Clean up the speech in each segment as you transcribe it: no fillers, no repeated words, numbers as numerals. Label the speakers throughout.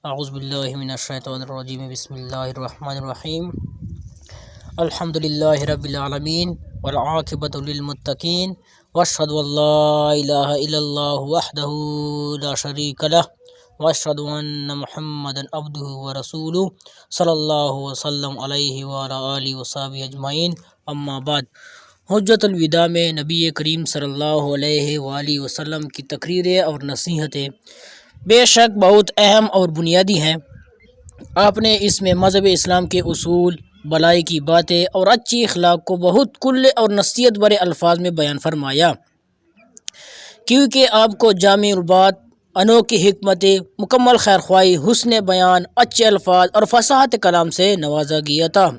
Speaker 1: اعوذ باللہ من الشیطان الرجیم بسم اللہ الرحمن الرحیم الحمدللہ رب العالمین والعاقبۃ للمتقین واشہد ان لا الہ الا اللہ وحدہ لا شریک لہ واشہد ان محمدا عبدہ ورسولہ صلی اللہ وسلم علیہ وعلی آلہ وصحبہ اجمعین، اما بعد۔ حجۃ الوداع میں نبی کریم صلی اللہ علیہ وآلہ وسلم کی تقریریں اور نصیحتیں بے شک بہت اہم اور بنیادی ہیں۔ آپ نے اس میں مذہب اسلام کے اصول، بھلائی کی باتیں اور اچھی اخلاق کو بہت کل اور نصیحت بھرے الفاظ میں بیان فرمایا، کیونکہ آپ کو جامع البات، انوکھی حکمتیں، مکمل خیرخواہی، حسن بیان، اچھے الفاظ اور فصاحت کلام سے نوازا گیا تھا۔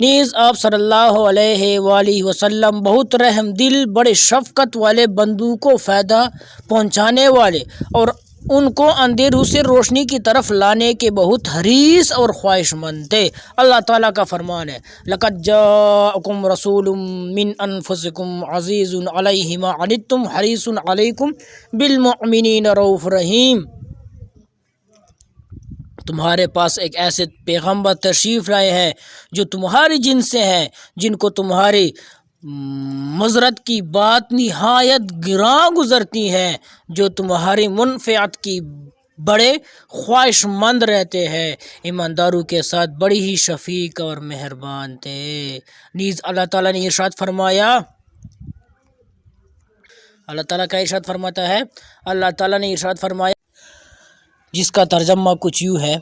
Speaker 1: نیز آپ صلی اللہ علیہ وآلہ وسلم بہت رحم دل، بڑے شفقت والے، بندوں کو فائدہ پہنچانے والے اور ان کو اندھیروں سے روشنی کی طرف لانے کے بہت حریص اور خواہش مند تھے۔ اللہ تعالیٰ کا فرمان ہے، لَقَدْ جَاءَكُمْ رَسُولٌ مِّنْ أَنفُسِكُمْ عَزِيزٌ عَلَيْهِ مَا عَنِتُّمْ حَرِيصٌ عَلَيْكُمْ بِالْمُؤْمِنِينَ رَءُوفٌ رَحِيمٌ۔ تمہارے پاس ایک ایسے پیغمبر تشریف لائے ہیں جو تمہاری جنس سے ہیں، جن کو تمہاری مضرت کی بات نہایت گراں گزرتی ہیں، جو تمہاری منفعت کی بڑے خواہش مند رہتے ہیں، ایمانداروں کے ساتھ بڑی ہی شفیق اور مہربان تھے۔ نیز اللہ تعالیٰ نے ارشاد فرمایا، اللہ تعالیٰ کا ارشاد فرماتا ہے، اللہ تعالیٰ نے ارشاد فرمایا جس کا ترجمہ کچھ یوں ہے،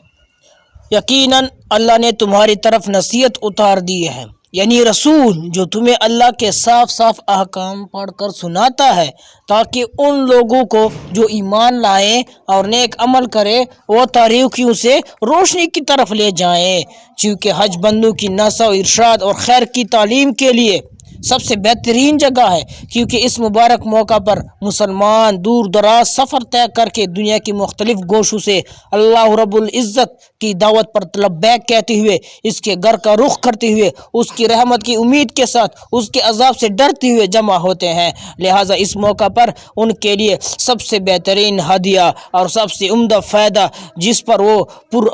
Speaker 1: یقیناً اللہ نے تمہاری طرف نصیحت اتار دی ہے، یعنی رسول جو تمہیں اللہ کے صاف صاف احکام پڑھ کر سناتا ہے، تاکہ ان لوگوں کو جو ایمان لائیں اور نیک عمل کرے وہ تاریکیوں سے روشنی کی طرف لے جائیں، چونکہ حج بندوں کی نصح و ارشاد اور خیر کی تعلیم کے لیے سب سے بہترین جگہ ہے، کیونکہ اس مبارک موقع پر مسلمان دور دراز سفر طے کر کے دنیا کی مختلف گوشوں سے اللہ رب العزت کی دعوت پر لبیک کہتے ہوئے، اس کے گھر کا رخ کرتے ہوئے، اس کی رحمت کی امید کے ساتھ اس کے عذاب سے ڈرتے ہوئے جمع ہوتے ہیں۔ لہٰذا اس موقع پر ان کے لیے سب سے بہترین ہدیہ اور سب سے عمدہ فائدہ جس پر وہ پر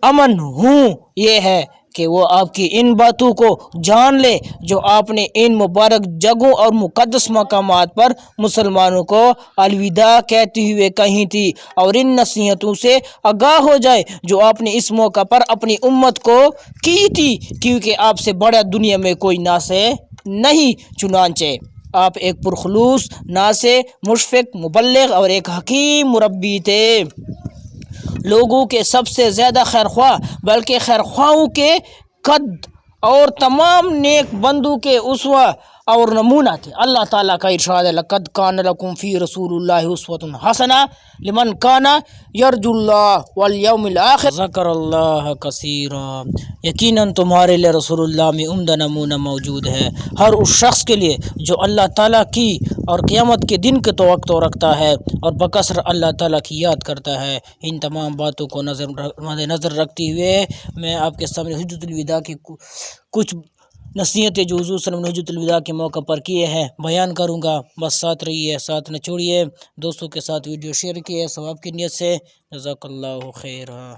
Speaker 1: امن ہوں یہ ہے کہ وہ آپ کی ان باتوں کو جان لے جو آپ نے ان مبارک جگہوں اور مقدس مقامات پر مسلمانوں کو الوداع کہتے ہوئے کہی تھی، اور ان نصیحتوں سے آگاہ ہو جائے جو آپ نے اس موقع پر اپنی امت کو کی تھی، کیونکہ آپ سے بڑا دنیا میں کوئی ناصح نہیں، چنانچہ آپ ایک پرخلوص ناصح، مشفق، مبلغ اور ایک حکیم مربی تھے۔ لوگوں کے سب سے زیادہ خیرخواہ، بلکہ خیرخواہوں کے قد اور تمام نیک بندوں کے اسوہ اور نمونہ تھے۔ اللہ تعالیٰ کا ارشاد ہے، لَقَدْ كَانَ لَكُمْ فِي رَسُولِ اللَّهِ أُسْوَةٌ حَسَنَةٌ لِمَنْ كَانَ يَرْجُو اللَّهَ وَالْيَوْمَ الْآخِرَ وَذَكَرَ اللَّهَ كَثِيرًا۔ یقیناً تمہارے لیے رسول اللہ میں عمدہ نمونہ موجود ہے، ہر اس شخص کے لیے جو اللہ تعالیٰ کی اور قیامت کے دن کی توقع رکھتا ہے اور بکثرت اللہ تعالیٰ کی یاد کرتا ہے۔ ان تمام باتوں کو مد نظر رکھتے ہوئے میں آپ کے سامنے حجۃ الوداع کی کچھ نصیحتیں جو حضور صلی اللہ علیہ وسلم نے حجۃ الوداع کے موقع پر کیے ہیں بیان کروں گا۔ بس ساتھ رہیے، ساتھ نہ چھوڑیے، دوستوں کے ساتھ ویڈیو شیئر کیے ثواب کی نیت سے۔ جزاک اللہ خیرا۔